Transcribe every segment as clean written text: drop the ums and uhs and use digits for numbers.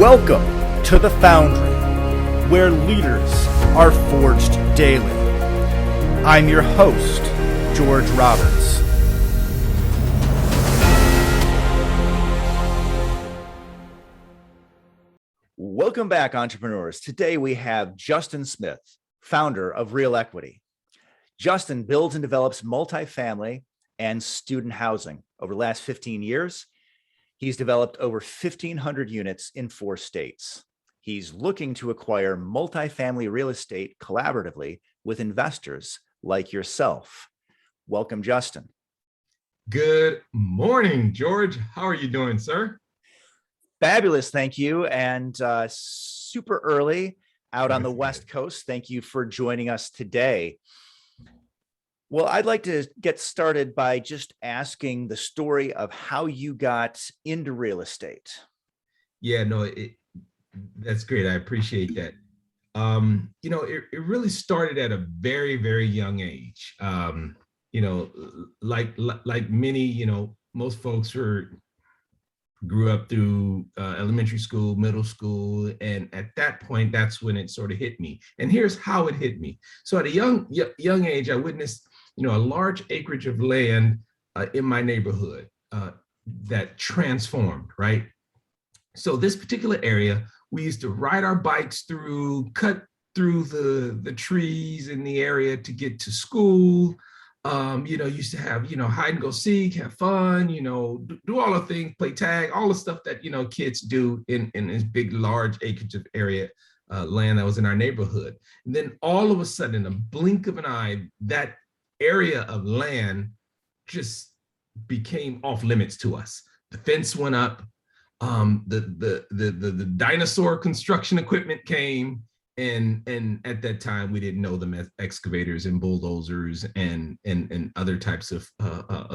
Welcome to the Foundry, where leaders are forged daily. I'm your host, George Roberts. Welcome back, entrepreneurs. Today we have Justin Smith, founder of Relequity. Justin builds and develops multifamily and student housing. Over the last 15 years, he's developed over 1,500 units in 4 states. He's looking to acquire multifamily real estate collaboratively with investors like yourself. Welcome, Justin. Good morning, George. How are you doing, sir? Fabulous, thank you. And super early out on the West Coast. Thank you for joining us today. Well, I'd like to get started by just asking the story of how you got into real estate. Yeah, no, that's great. I appreciate that. It really started at a very, very young age. Like many, most folks grew up through elementary school, middle school, and at that point, that's when it sort of hit me. And here's how it hit me. So at a young age, I witnessed a large acreage of land in my neighborhood that transformed, right? So this particular area, we used to ride our bikes through, cut through the trees in the area to get to school. Used to have, hide and go seek, have fun, do all the things, play tag, all the stuff that, kids do in this big, large acreage of area land that was in our neighborhood. And then all of a sudden, in a blink of an eye, that area of land just became off limits to us. The fence went up, the dinosaur construction equipment came, and at that time we didn't know them as excavators and bulldozers and other types of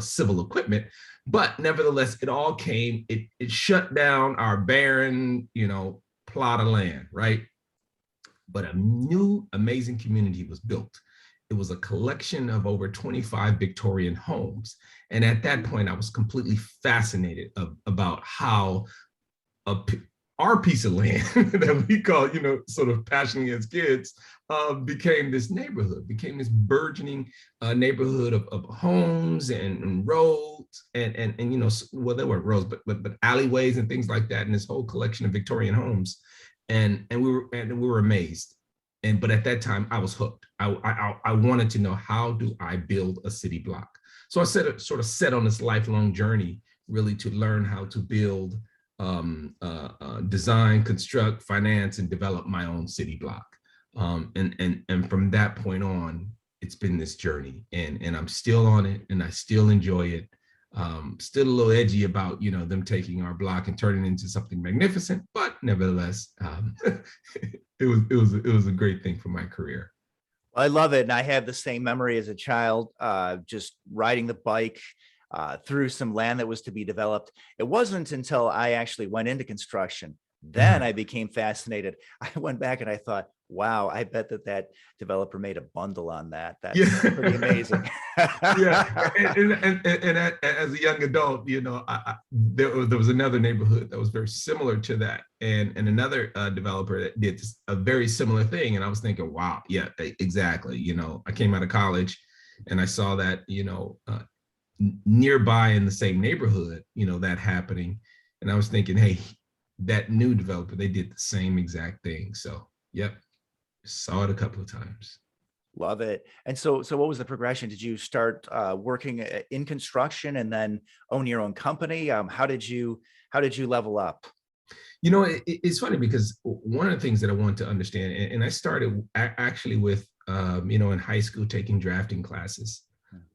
civil equipment. But nevertheless, it all came. It shut down our barren, plot of land, right? But a new amazing community was built. It was a collection of over 25 Victorian homes. And at that point, I was completely fascinated about how our piece of land that we call, sort of passionately as kids, became this neighborhood, became this burgeoning neighborhood of homes and roads and well, there weren't roads, but alleyways and things like that, and this whole collection of Victorian homes. And we were amazed. But at that time, I was hooked. I wanted to know, how do I build a city block? So I sort of set on this lifelong journey, really, to learn how to build, design, construct, finance, and develop my own city block. And from that point on, it's been this journey, and I'm still on it, and I still enjoy it. Still a little edgy about, them taking our block and turning it into something magnificent, but nevertheless, it was a great thing for my career. I love it. And I have the same memory as a child, just riding the bike through some land that was to be developed. It wasn't until I actually went into construction, then I became fascinated. I went back and I thought, wow, I bet that developer made a bundle on that. That's pretty amazing. Yeah, and as a young adult, there was another neighborhood that was very similar to that, and another developer that did a very similar thing, and I was thinking, wow, yeah, exactly. I came out of college, and I saw that, nearby in the same neighborhood, that happening, and I was thinking, hey, that new developer, they did the same exact thing. So, yep, saw it a couple of times. Love it. And so what was the progression? Did you start working in construction and then own your own company? How did you level up? It's funny because one of the things that I want to understand, and I started actually with, in high school, taking drafting classes,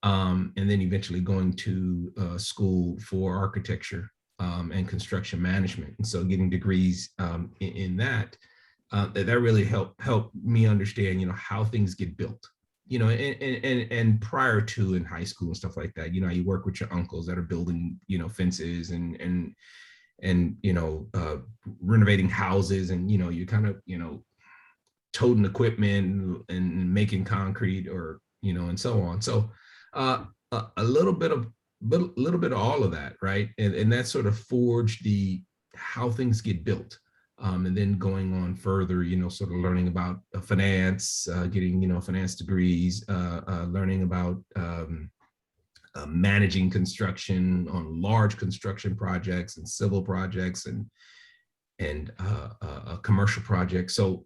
and then eventually going to school for architecture and construction management. And so getting degrees in that. That really helped me understand, how things get built, and prior to in high school and stuff like that, you work with your uncles that are building, fences and renovating houses, and, you kind of, toting equipment and making concrete, or, and so on. So a little bit of all of that, right? And that sort of forged how things get built. And then going on further, sort of learning about finance, getting, finance degrees, learning about managing construction on large construction projects and civil projects and commercial projects. So,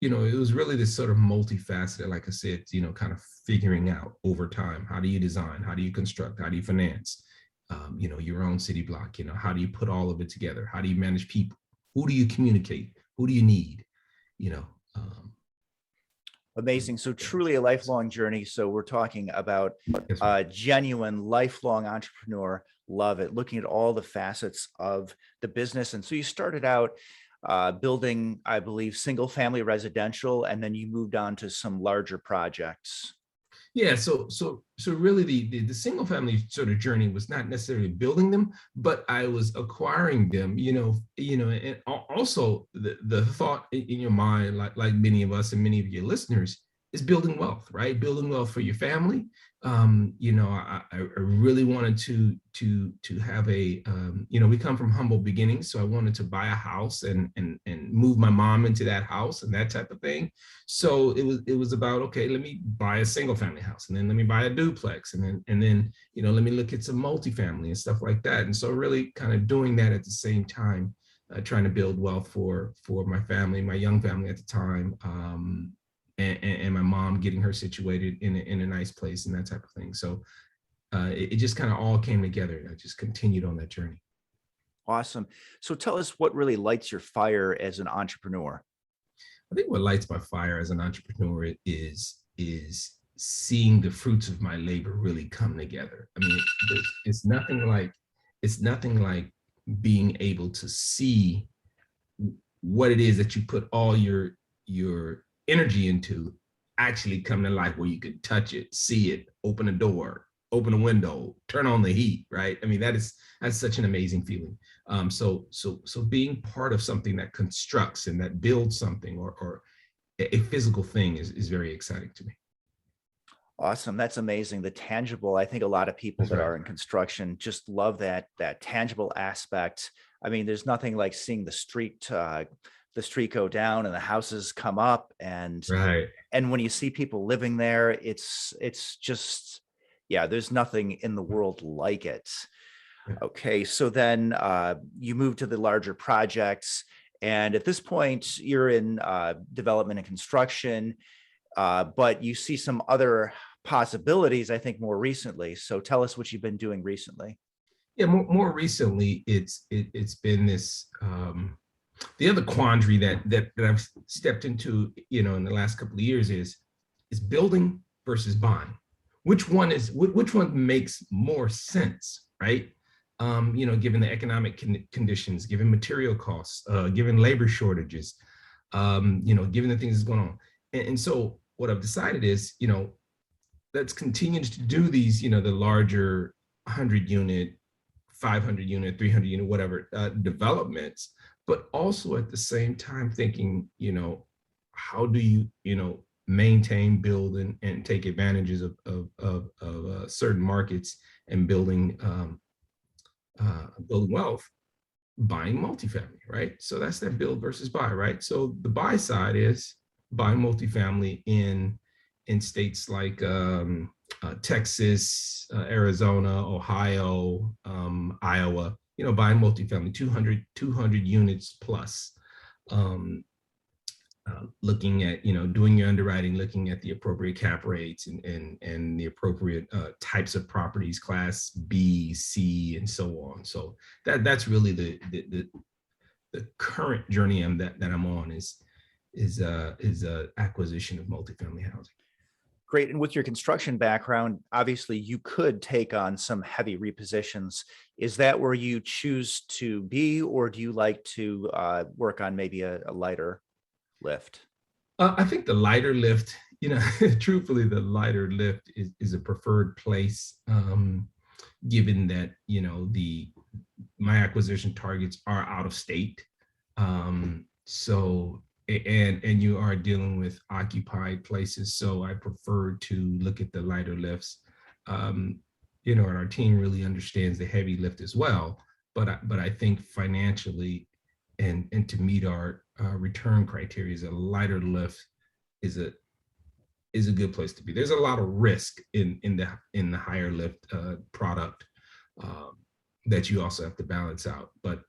it was really this sort of multifaceted, like I said, kind of figuring out over time, how do you design, how do you construct, how do you finance, your own city block, how do you put all of it together? How do you manage people? Who do you communicate? Who do you need? Amazing. So truly a lifelong journey. So we're talking about Yes, a genuine lifelong entrepreneur. Love it. Looking at all the facets of the business. And so you started out building, I believe, single family residential, and then you moved on to some larger projects. Yeah, so really the single family sort of journey was not necessarily building them, but I was acquiring them, and also the thought in your mind, like many of us and many of your listeners, is building wealth, right? Building wealth for your family. I really wanted to have a, we come from humble beginnings, so I wanted to buy a house and move my mom into that house and that type of thing. So it was about, okay, let me buy a single family house, and then let me buy a duplex, and then let me look at some multifamily and stuff like that. And so really kind of doing that at the same time, trying to build wealth for my family, my young family at the time. And my mom, getting her situated in a nice place and that type of thing. So it just kind of all came together, and I just continued on that journey. Awesome. So tell us what really lights your fire as an entrepreneur. I think what lights my fire as an entrepreneur is seeing the fruits of my labor really come together. I mean, it's nothing like being able to see what it is that you put all your energy into actually come to life, where you could touch it, see it, open a door, open a window, turn on the heat, right? I mean, that's such an amazing feeling. So being part of something that constructs and that builds something, or a physical thing, is very exciting to me. Awesome. That's amazing. The tangible, I think a lot of people That's that right. are in construction just love that tangible aspect. I mean, there's nothing like seeing the street go down and the houses come up, and Right. when you see people living there, it's just, yeah, there's nothing in the world like it. Yeah. Okay, so then you move to the larger projects, and at this point you're in development and construction, but you see some other possibilities, I think, more recently. So tell us what you've been doing recently. Yeah, more recently, it's been this, the other quandary that I've stepped into, in the last couple of years, is building versus buying. Which one makes more sense, right? Given the economic conditions, given material costs, given labor shortages, given the things that's going on. And so what I've decided is, let's continue to do these, the larger 100 unit, 500 unit, 300 unit, whatever, developments, but also at the same time thinking, how do you, maintain, build, and take advantages of certain markets, and building wealth, buying multifamily, right? So that's that build versus buy, right? So the buy side is buying multifamily in states like Texas, Arizona, Ohio, Iowa, buying multifamily, 200 units plus, looking at, doing your underwriting, looking at the appropriate cap rates and the appropriate types of properties, class B, C, and so on. So that's really the current journey that I'm on, is acquisition of multifamily housing. Great. And with your construction background, obviously you could take on some heavy repositions. Is that where you choose to be, or do you like to work on maybe a lighter lift? I think the lighter lift, truthfully, the lighter lift is a preferred place, given that, my acquisition targets are out of state. So, and you are dealing with occupied places. So I prefer to look at the lighter lifts. And our team really understands the heavy lift as well. But I think financially, and to meet our return criteria, is a lighter lift is a good place to be. There's a lot of risk in the higher lift product that you also have to balance out. But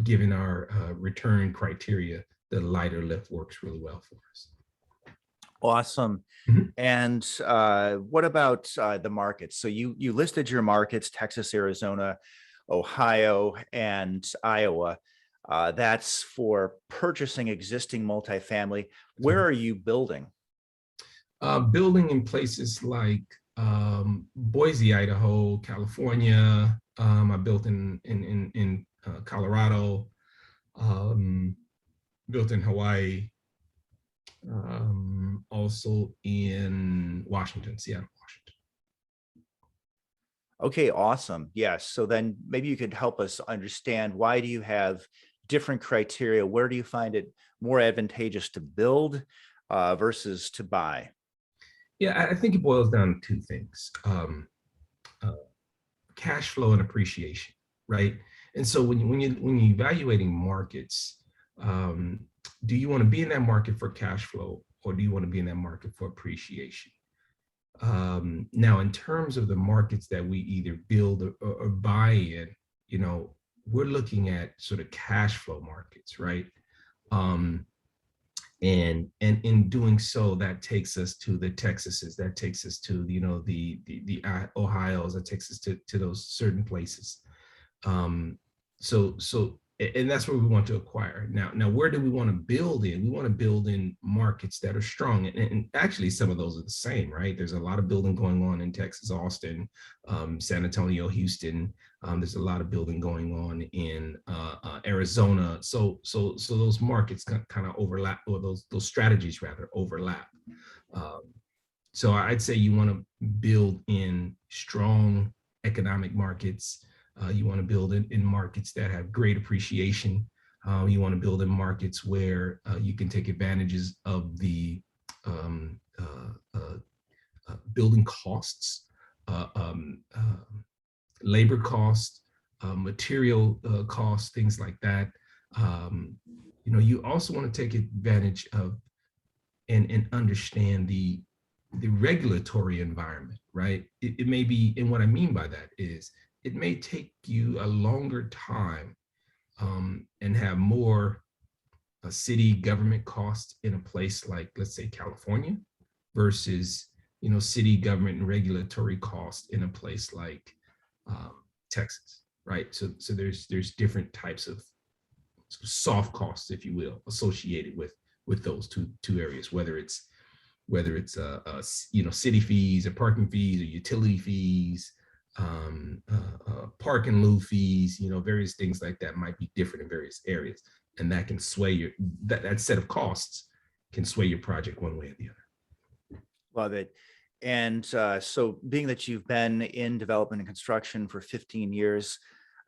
given our return criteria, the lighter lift works really well for us. Awesome. Mhm. And what about the markets? So you listed your markets: Texas, Arizona, Ohio, and Iowa. That's for purchasing existing multifamily. Where are you building? Building in places like Boise, Idaho, California. I built in Colorado, um, built in Hawaii, also in Washington, Seattle, Washington. Okay, awesome. Yes. So then maybe you could help us understand, why do you have different criteria? Where do you find it more advantageous to build versus to buy? Yeah, I think it boils down to two things: uh, cash flow and appreciation, right? And so when you're evaluating markets, um, do you want to be in that market for cash flow, or do you want to be in that market for appreciation? Now, in terms of the markets that we either build or buy in, you know, we're looking at sort of cash flow markets, right? Um, and in doing so, that takes us to the Texases, that takes us to, you know, the Ohio's, that takes us to those certain places. Um, so and that's where we want to acquire. Now, where do we want to build in? We want to build in markets that are strong, and actually some of those are the same, right? There's a lot of building going on in Texas, Austin, San Antonio, Houston. There's a lot of building going on in Arizona. So those markets kind of overlap, or those strategies rather overlap. Um, so I'd say you want to build in strong economic markets. You want to build in markets that have great appreciation. You want to build in markets where you can take advantages of the um, building costs, uh, um, uh, labor costs, material costs, things like that. You know, you also want to take advantage of and understand the regulatory environment, right? It may be, and what I mean by that is, it may take you a longer time and have more city government costs in a place like, let's say, California, versus, you know, city government and regulatory costs in a place like Texas, right? So there's different types of soft costs, if you will, associated with those two areas, whether it's you know, city fees or parking fees or utility fees, park and lieu fees, you know, various things like that might be different in various areas, and that can sway your that set of costs can sway your project one way or the other. Love it. And so being that you've been in development and construction for 15 years,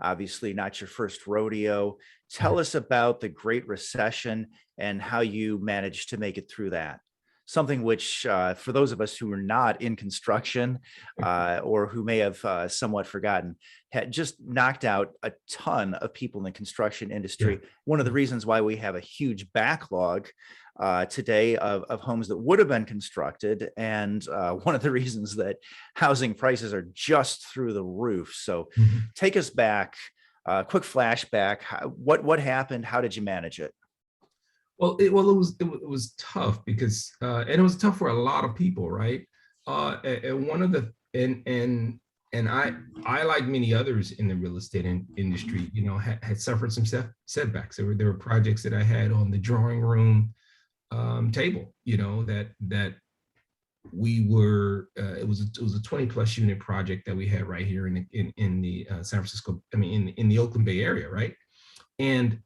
obviously not your first rodeo, tell us about the Great Recession and how you managed to make it through that. Something which, for those of us who are not in construction or who may have somewhat forgotten, had just knocked out a ton of people in the construction industry. Yeah. One of the reasons why we have a huge backlog today of homes that would have been constructed, and one of the reasons that housing prices are just through the roof. So Mhm. take us back, quick flashback. What happened? How did you manage it? Well, it was tough because and it was tough for a lot of people, right? And one of the and I, like many others in the real estate industry, you know, had suffered some setbacks. There were projects that I had on the drawing room table, you know, that we were it was a 20 plus unit project that we had right here in the San Francisco, I mean in the Oakland Bay area, right? And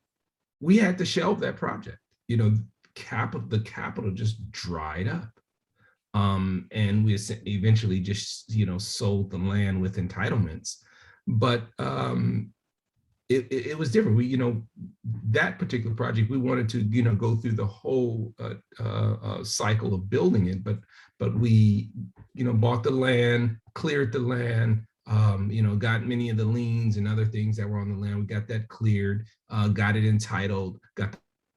we had to shelve that project. You know, the capital just dried up. And we eventually just, you know, sold the land with entitlements. But it was different. We, you know, that particular project, we wanted to, you know, go through the whole cycle of building it, but we, you know, bought the land, cleared the land, got many of the liens and other things that were on the land. We got that cleared, got it entitled, got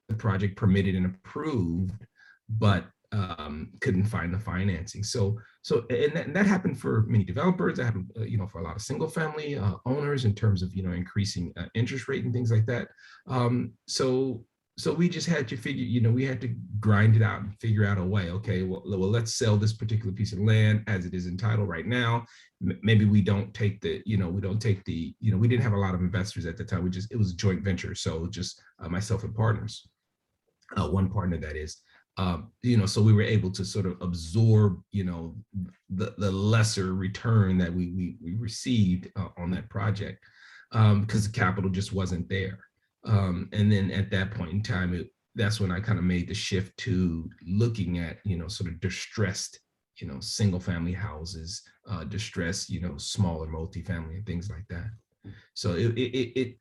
the project permitted and approved, but couldn't find the financing. And that happened for many developers. That happened, for a lot of single family owners in terms of, increasing interest rate and things like that. So we just had to figure, we had to grind it out and figure out a way. Okay, well, let's sell this particular piece of land as it is entitled right now. Maybe we don't take the, we didn't have a lot of investors at the time. It was a joint venture. So just myself and partners, one partner that is, so we were able to sort of absorb, the lesser return that we received on that project, because the capital just wasn't there. And then at that point in time, that's when I kind of made the shift to looking at, sort of distressed, single family houses, distressed, smaller multifamily and things like that. So you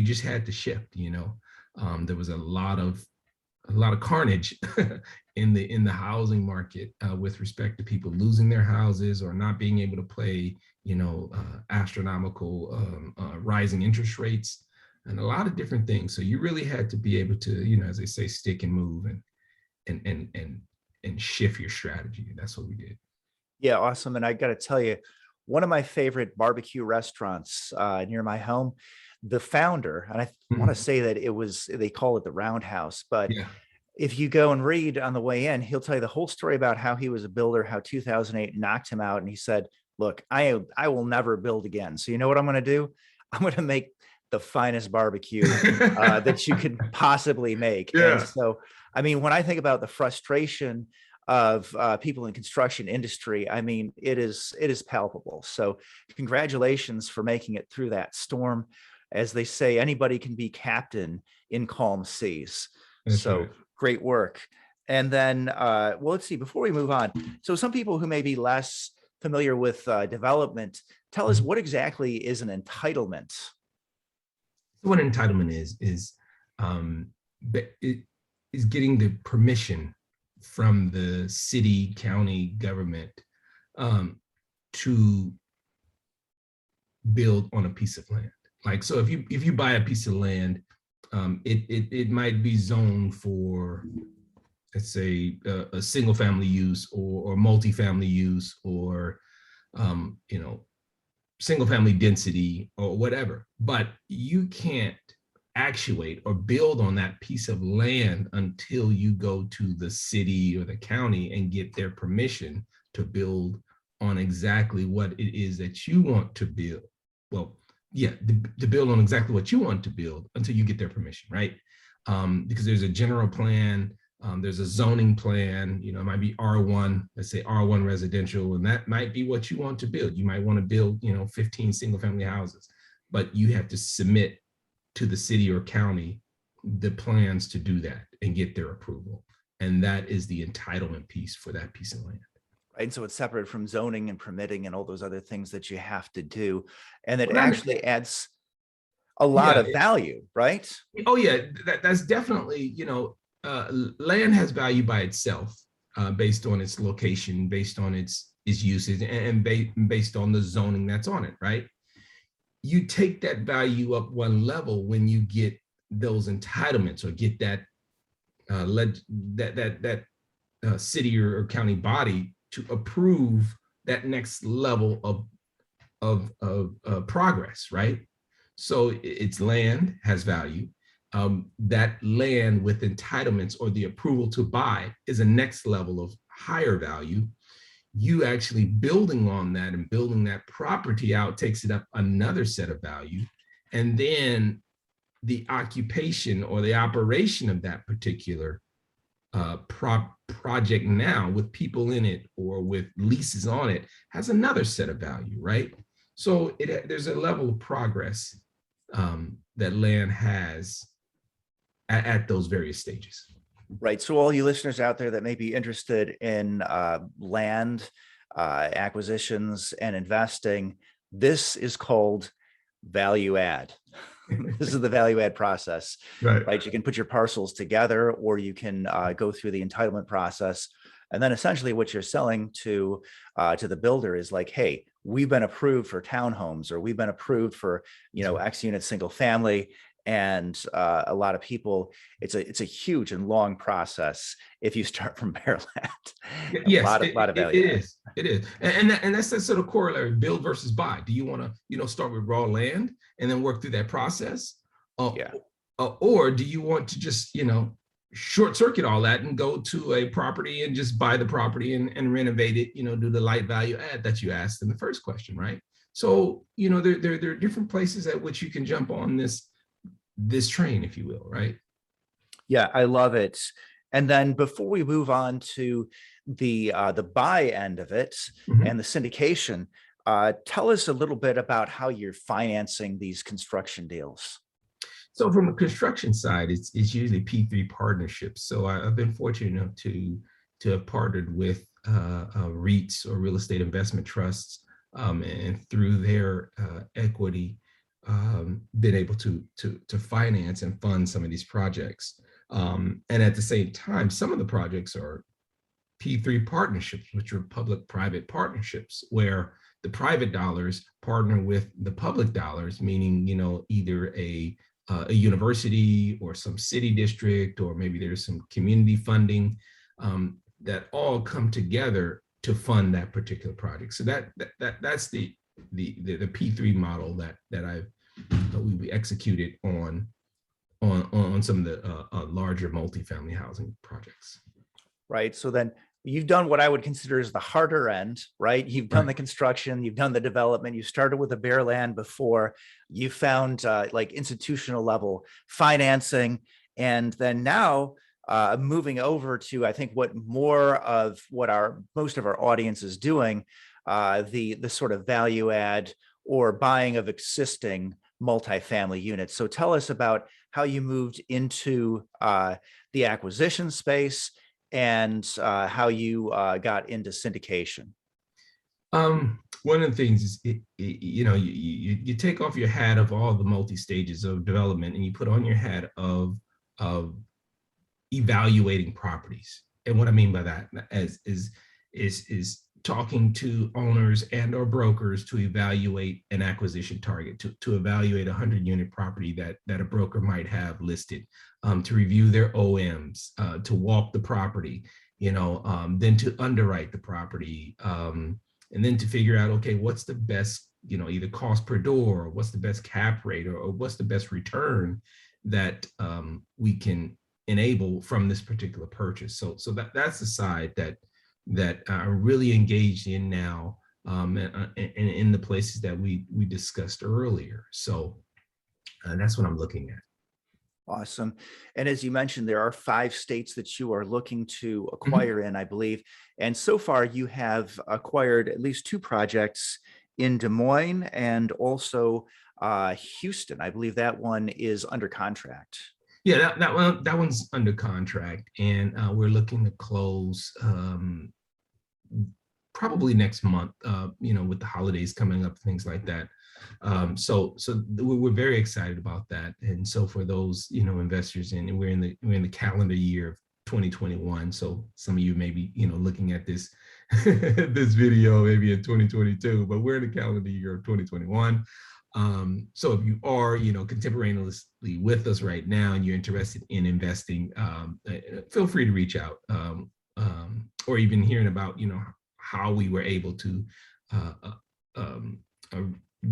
just had to shift, there was a lot of carnage in the housing market with respect to people losing their houses or not being able to pay, astronomical rising interest rates and a lot of different things. So you really had to be able to, as they say, stick and move and shift your strategy. And that's what we did. Yeah, awesome. And I got to tell you, one of my favorite barbecue restaurants near my home, the founder, and I want to say that they call it the Roundhouse, but yeah. If you go and read on the way in, he'll tell you the whole story about how he was a builder, how 2008 knocked him out. And he said, look, I will never build again. So you know what I'm going to do? I'm going to make the finest barbecue that you could possibly make. Yeah. And so, I mean, when I think about the frustration of people in construction industry, I mean, it is palpable. So congratulations for making it through that storm. As they say, anybody can be captain in calm seas. That's so right. Great work. And then, well, let's see, before we move on. So some people who may be less familiar with development, tell us what exactly is an entitlement? What an entitlement is getting the permission from the city, county government to build on a piece of land. Like, so if you buy a piece of land, it might be zoned for, let's say, a single family use or multifamily use or, single family density or whatever, but you can't actuate or build on that piece of land until you go to the city or the county and get their permission to build on exactly what it is that you want to build. Well, yeah, to build on exactly what you want to build until you get their permission, right? Because there's a general plan, there's a zoning plan, it might be R1, let's say R1 residential, and that might be what you want to build. You might want to build, 15 single family houses, but you have to submit to the city or county the plans to do that and get their approval. And that is the entitlement piece for that piece of land. And so it's separate from zoning and permitting and all those other things that you have to do. And it actually adds a lot of value, right? Oh yeah, that's definitely, land has value by itself, based on its location, based on its usage, and based on the zoning that's on it, right? You take that value up one level when you get those entitlements or get that city or county body to approve that next level of progress, right? So it's land has value. That land with entitlements or the approval to buy is a next level of higher value. You actually building on that and building that property out takes it up another set of value. And then the occupation or the operation of that particular project now with people in it or with leases on it has another set of value, right? So there's a level of progress that land has at those various stages. Right. So all you listeners out there that may be interested in land acquisitions and investing, this is called value add. This is the value add process, right? You can put your parcels together or you can go through the entitlement process. And then essentially what you're selling to the builder is like, hey, we've been approved for townhomes, or we've been approved for, X unit single family. And a lot of people, it's a huge and long process if you start from bare land. A Yes, lot of it value add. is. It is. And that's that sort of corollary, build versus buy. Do you want to, start with raw land and then work through that process? Yeah. Or do you want to just, short circuit all that and go to a property and just buy the property and renovate it, do the light value add that you asked in the first question, right? So, there are different places at which you can jump on this train, if you will, right? Yeah, I love it. And then before we move on to the buy end of it Mhm. and the syndication, tell us a little bit about how you're financing these construction deals. So from a construction side, it's usually P3 partnerships. So I've been fortunate enough to have partnered with REITs, or real estate investment trusts, and through their equity, been able to finance and fund some of these projects. And at the same time, some of the projects are P3 partnerships, which are public-private partnerships, where the private dollars partner with the public dollars, meaning, either a university or some city district, or maybe there's some community funding, that all come together to fund that particular project. So that's the P3 model that we executed on some of the larger multifamily housing projects. Right. So then you've done what I would consider as the harder end, right? You've done the construction, you've done the development, you started with the bare land before, you found like institutional level financing, and then now moving over to, I think, what most of our audience is doing, the sort of value add or buying of existing multifamily units. So tell us about how you moved into the acquisition space, and how you got into syndication. One of the things is, you take off your hat of all the multi-stages of development and you put on your hat of evaluating properties. And what I mean by that is talking to owners and or brokers to evaluate an acquisition target, to evaluate a 100-unit property that a broker might have listed, to review their OMs, to walk the property, then to underwrite the property, and then to figure out, okay, what's the best, either cost per door, or what's the best cap rate, or what's the best return that we can enable from this particular purchase. So that's the side that I'm really engaged in now, and in the places that we discussed earlier. So that's what I'm looking at. Awesome. And as you mentioned, there are 5 states that you are looking to acquire in, I believe. And so far you have acquired at least 2 projects in Des Moines and also Houston. I believe that one is under contract. Yeah, that one's under contract, and we're looking to close probably next month, with the holidays coming up, things like that. So we're very excited about that. And so for those, investors in, we're in the calendar year of 2021. So some of you may be, looking at this, this video maybe in 2022, but we're in the calendar year of 2021. So if you are, contemporaneously with us right now and you're interested in investing, feel free to reach out, or even hearing about, how we were able to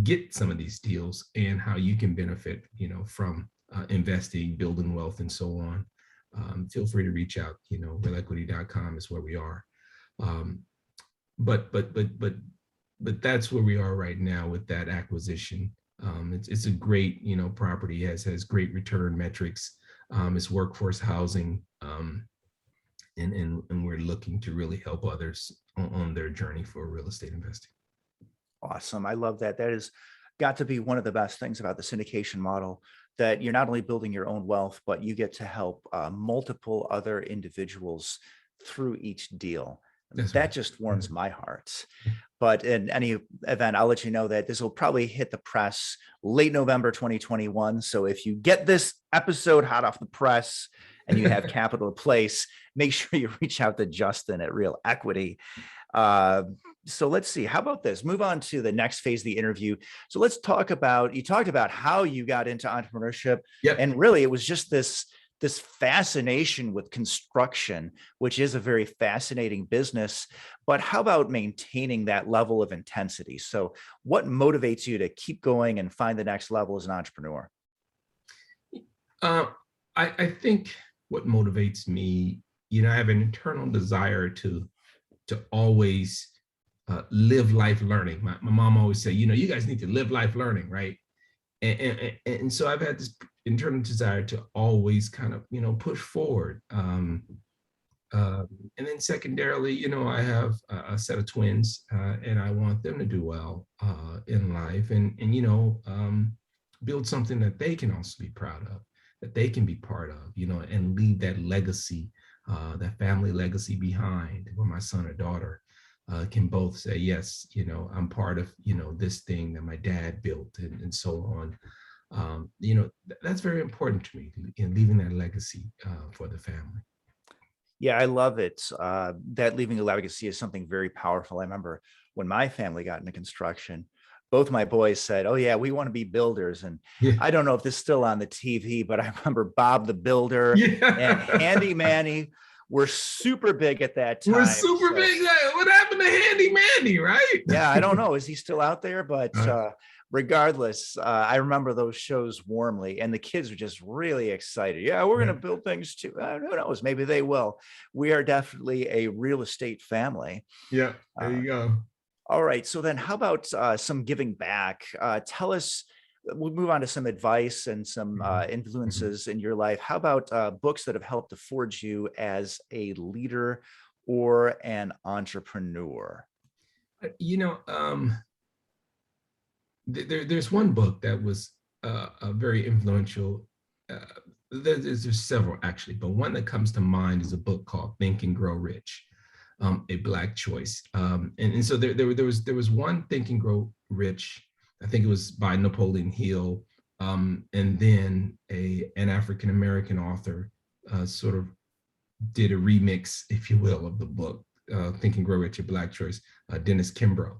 get some of these deals and how you can benefit, from investing, building wealth, and so on. Feel free to reach out. Relequity.com is where we are. But that's where we are right now with that acquisition. It's a great, property, has great return metrics. It's workforce housing, and we're looking to really help others on their journey for real estate investing. Awesome. I love that. That has got to be one of the best things about the syndication model, that you're not only building your own wealth, but you get to help multiple other individuals through each deal. That just warms my heart. But in any event, I'll let you know that this will probably hit the press late November 2021. So if you get this episode hot off the press and you have capital in place, make sure you reach out to Justin at Relequity. So let's see, how about this? Move on to the next phase of the interview. So let's talk about, you talked about how you got into entrepreneurship. Yep. And really it was just this fascination with construction, which is a very fascinating business. But how about maintaining that level of intensity? So what motivates you to keep going and find the next level as an entrepreneur? I think what motivates me, I have an internal desire to always live life learning. My mom always said, you guys need to live life learning, right? And so I've had this internal desire to always kind of, push forward. And then secondarily, I have a set of twins, and I want them to do well in life, and build something that they can also be proud of, that they can be part of, and leave that legacy, that family legacy behind, where my son or daughter can both say, yes, I'm part of, this thing that my dad built, and so on. That's very important to me, in leaving that legacy for the family. Yeah, I love it. That leaving a legacy is something very powerful. I remember when my family got into construction, both my boys said, oh yeah, we want to be builders. And Yeah. I don't know if this is still on the TV, but I remember Bob the Builder and Handy Manny were super big at that time. We're super big. What happened to Handy Manny, right? Yeah, I don't know. Is he still out there? But regardless, I remember those shows warmly, and the kids were just really excited. Yeah, we're going to build things too. Who knows? Maybe they will. We are definitely a real estate family. Yeah, there you go. All right. So then how about some giving back? Tell us, we'll move on to some advice and some influences in your life. How about books that have helped to forge you as a leader or an entrepreneur? There's one book that was very influential. There's several actually, but one that comes to mind is a book called Think and Grow Rich, a Black choice. And so there was one Think and Grow Rich. I think it was by Napoleon Hill, and then an African-American author sort of did a remix, if you will, of the book, Think and Grow Rich, a Black choice, Dennis Kimbrough.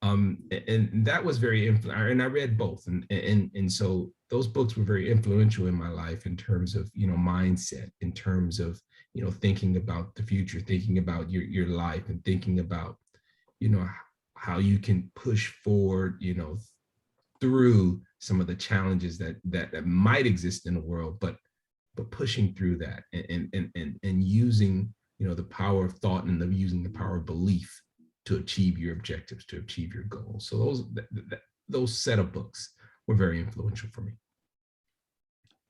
And that was very influential, and I read both, and so those books were very influential in my life in terms of mindset, in terms of thinking about the future, thinking about your life, and thinking about how you can push forward through some of the challenges that might exist in the world, but pushing through that, and using the power of thought, and using the power of belief to achieve your objectives, to achieve your goals. So those set of books were very influential for me.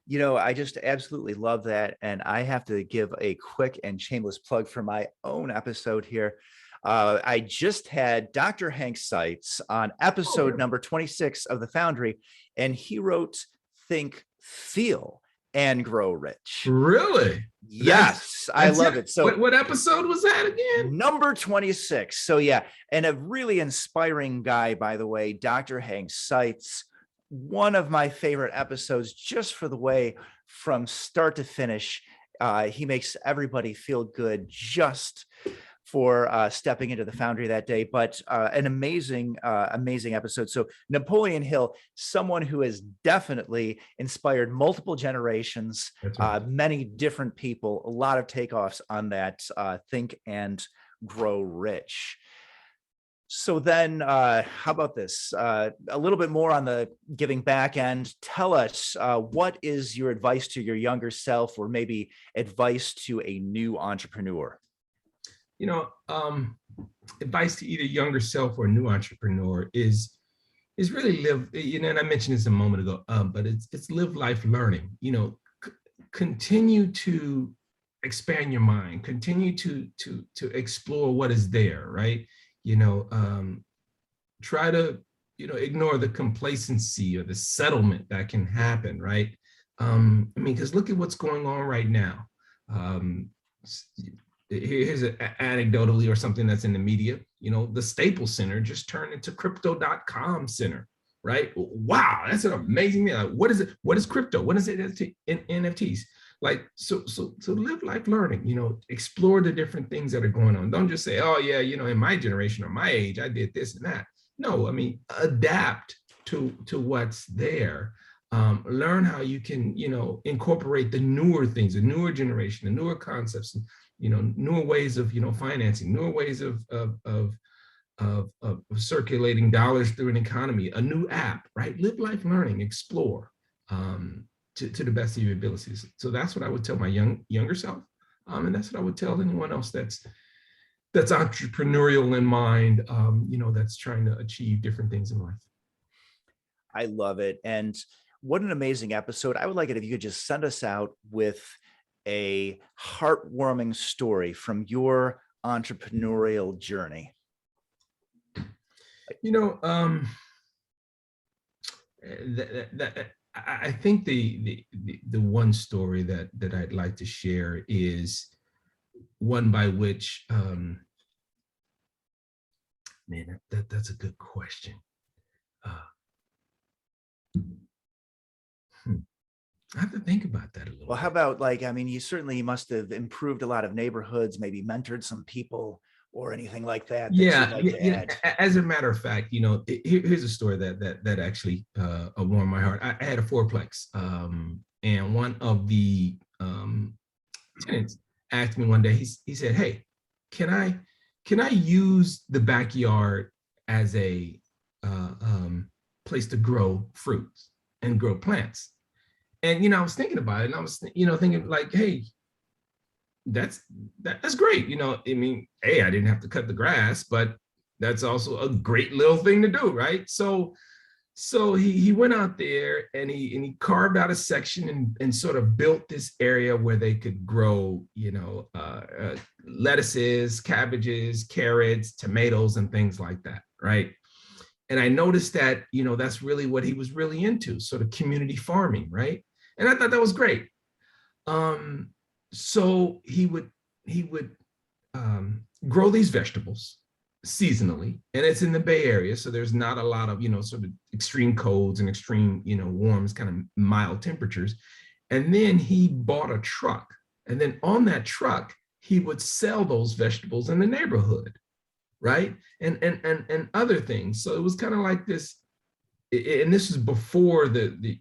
I just absolutely love that. And I have to give a quick and shameless plug for my own episode here. I just had Dr. Hank Seitz on episode number 26 of the Foundery, and he wrote Think, Feel, and Grow Rich. Really? Yes, I love it. So what episode was that again? Number 26. So yeah, and a really inspiring guy, by the way, Dr. Hank Seitz. One of my favorite episodes, just for the way from start to finish, he makes everybody feel good just for stepping into the Foundry that day. But an amazing episode. So Napoleon Hill, someone who has definitely inspired multiple generations, many different people, a lot of takeoffs on that Think and Grow Rich. So then how about this? A little bit more on the giving back end. Tell us, what is your advice to your younger self, or maybe advice to a new entrepreneur? Advice to either younger self or a new entrepreneur is really live, and I mentioned this a moment ago, but it's live life learning. Continue to expand your mind, continue to explore what is there, right? Try to, ignore the complacency or the settlement that can happen, right? Because look at what's going on right now. Here's an anecdotally or something that's in the media, the Staples Center just turned into crypto.com center, right? Wow, that's an amazing thing. Like, what is it? What is crypto? What is it? NFTs. Like, so live life learning, explore the different things that are going on. Don't just say, oh yeah, in my generation or my age, I did this and that. No, I mean, adapt to what's there. Learn how you can, incorporate the newer things, the newer generation, the newer concepts, newer ways of, financing, newer ways of circulating dollars through an economy, a new app, right? Live life learning, explore to the best of your abilities. So that's what I would tell my younger self. And that's what I would tell anyone else that's entrepreneurial in mind, that's trying to achieve different things in life. I love it. And what an amazing episode. I would like it if you could just send us out with a heartwarming story from your entrepreneurial journey. I think the one story that I'd like to share is one by which, man, that's a good question. I have to think about that a little. Well, how about you certainly must have improved a lot of neighborhoods, maybe mentored some people or anything like that. Yeah. As a matter of fact, here's a story that actually warmed my heart. I had a fourplex, and one of the tenants asked me one day. He said, "Hey, can I use the backyard as a place to grow fruits and grow plants?" And I was thinking about it, and I was thinking like, hey, that's great. I mean, hey, I didn't have to cut the grass, but that's also a great little thing to do, right? So he went out there and he carved out a section and sort of built this area where they could grow, lettuces, cabbages, carrots, tomatoes, and things like that, right? And I noticed that, that's really what he was really into, sort of community farming, right? And I thought that was great. So he would grow these vegetables seasonally, and it's in the Bay Area, so there's not a lot of sort of extreme colds and extreme warms, kind of mild temperatures. And then he bought a truck, and then on that truck he would sell those vegetables in the neighborhood, right? And other things. So it was kind of like this, and this is before the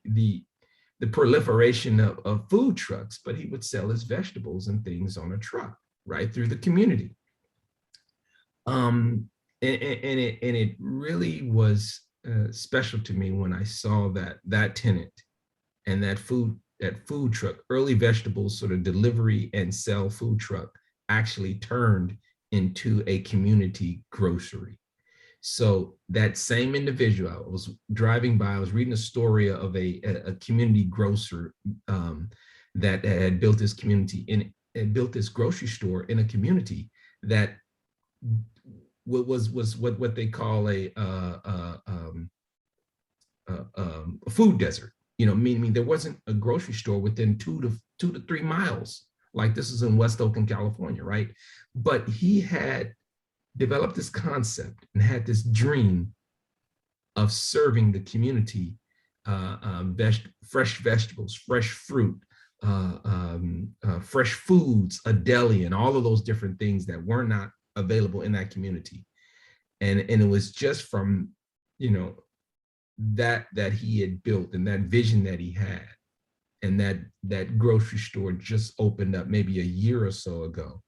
proliferation of food trucks, but he would sell his vegetables and things on a truck right through the community. And it really was special to me when I saw that tenant and that food truck, early vegetables sort of delivery and sell food truck, actually turned into a community grocery. So that same individual, I was driving by, I was reading a story of a community grocer that had built this built this grocery store in a community that was what they call a food desert. Meaning there wasn't a grocery store within 2 to 3 miles. Like this is in West Oakland, California, right? But he had developed this concept and had this dream of serving the community fresh vegetables, fresh fruit, fresh foods, a deli, and all of those different things that were not available in that community. And it was just from that he had built and that vision that he had, and that grocery store just opened up maybe a year or so ago.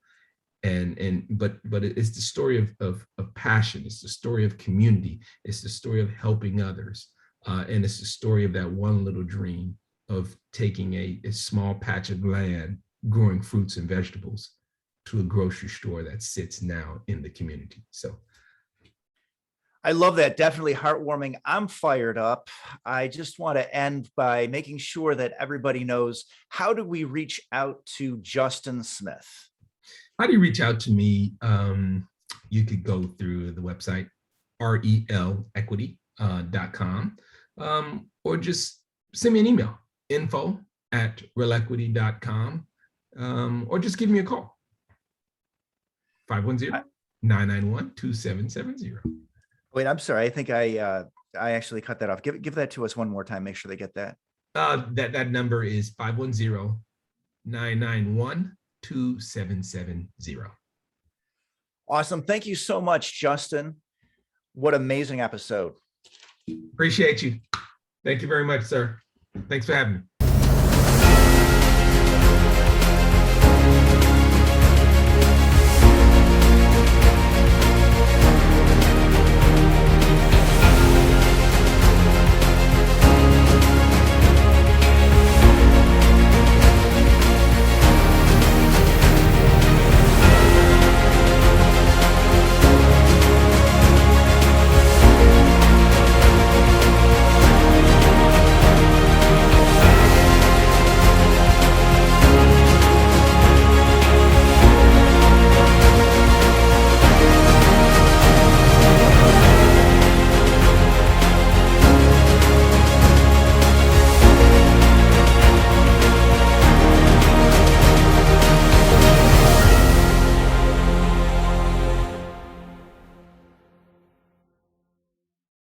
But it's the story of passion. It's the story of community. It's the story of helping others. And it's the story of that one little dream of taking a small patch of land, growing fruits and vegetables, to a grocery store that sits now in the community. So I love that. Definitely heartwarming. I'm fired up. I just want to end by making sure that everybody knows, how do we reach out to Justin Smith? How do you reach out to me? You could go through the website, relequity.com, or just send me an email, info@relequity.com, or just give me a call, 510-991-2770. Wait, I'm sorry. I think I actually cut that off. Give that to us one more time. Make sure they get that. That number is 510 991-2770. Awesome. Thank you so much, Justin. What amazing episode. Appreciate you. Thank you very much, sir. Thanks for having me.